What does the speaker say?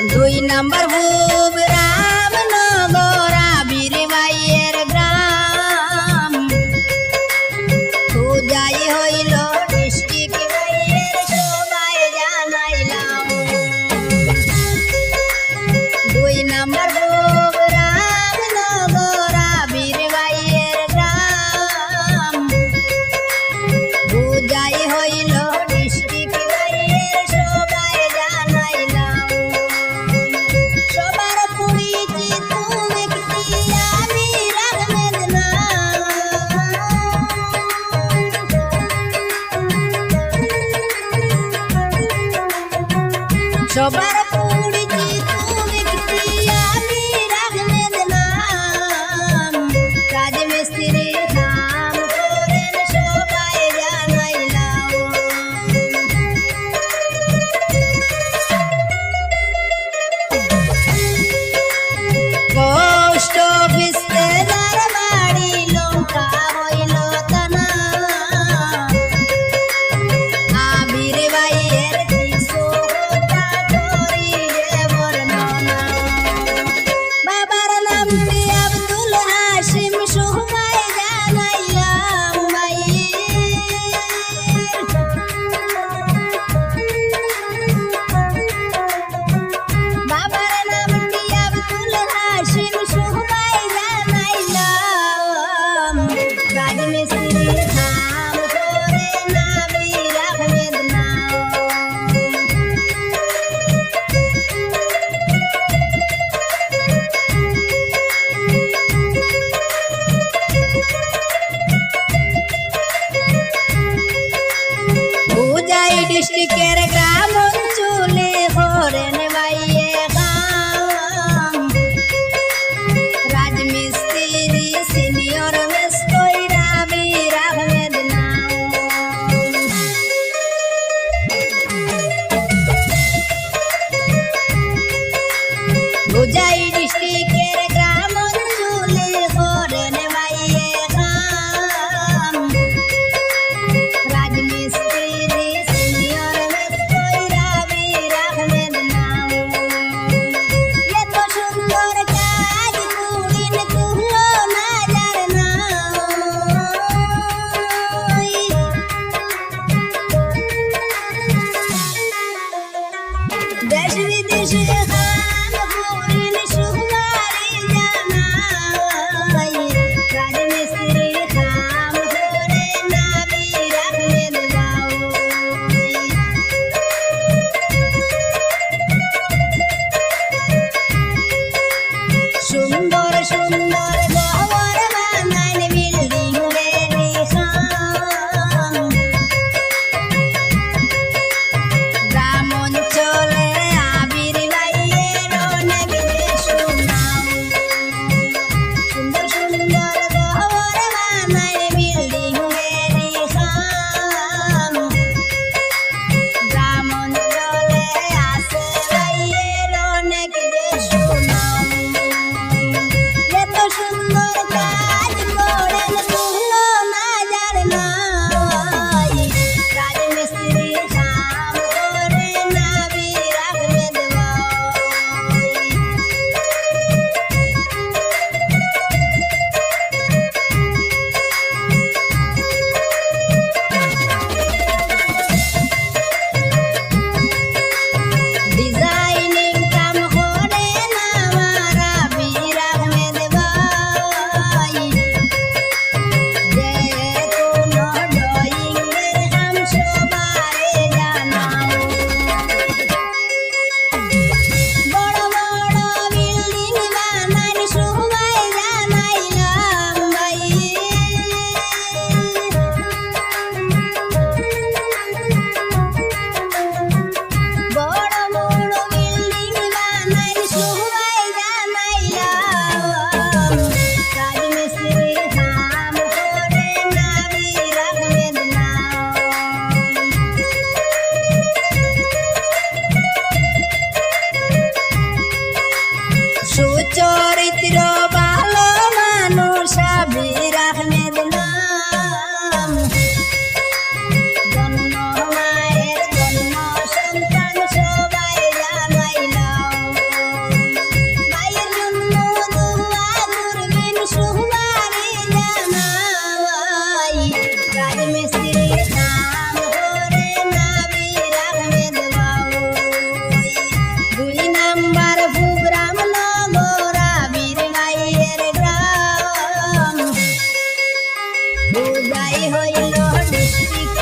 দুই নম্বর ভূপ রামনগর আবির ভাইয়ের গ্রাম পূজাই হইল ডিস্ট্রিক্ট ভাইয়ের সবাই জানাইলাম। দুই নম্বর ভূপ রামনগর আবির ভাইয়ের গ্রাম পূজাই হইল ডিস্ট্রিক্ট ভাইয়ের সবাই জানাইলাম। সবার পরিচিত ব্যক্তি আমির আহমেদ নাম। সবার পরিচিত ব্যক্তি আমির আহমেদ নাম। রাজমিস্ত্রি কাম করেন সবাই জানাইলাম। পোস্ট অফিস যার বাড়ি লঙ্কা হইল তানা। আবির ভাইয়ের কিছু কথা করিলে বর্ণনা। বাবার নামটি আব্দুল হাশিম সবাই জানাইলাম বাবার নামটি আব্দুল হাশিম সবাই জানাইলাম। রাজমিস্ত্রি কাম করেন আবির আহমেদ নাম। পূজাই ডিস্ট্রিক্টের গ্রাম অঞ্চলে করেন ভাইয়ে কাম। রাজমিস্ত্রি সিনিয়র মেস্টই আবির আহমেদ নাম। পূজাই ডিস্ট্রিক্টের গ্রাম অঞ্চলে করেন ভাইয়ে কাম। রাজমিস্ত্রি সিনিয়র মেস্টই আবির আহমেদ নাম। এত সুন্দর কাজ করিন তুলনা যার নাই। দেশ বিদেশে কাম করিন সবাই জানাই। রাজমিস্ত্রি কাম করেন আবির আহমেদ নাম। সুন্দর সুন্দর ঘর বানাইন বিল্ডিং বেড়ি খান। গ্রাম অঞ্চলে আবির ভাই উদয় হইল নিশিকালে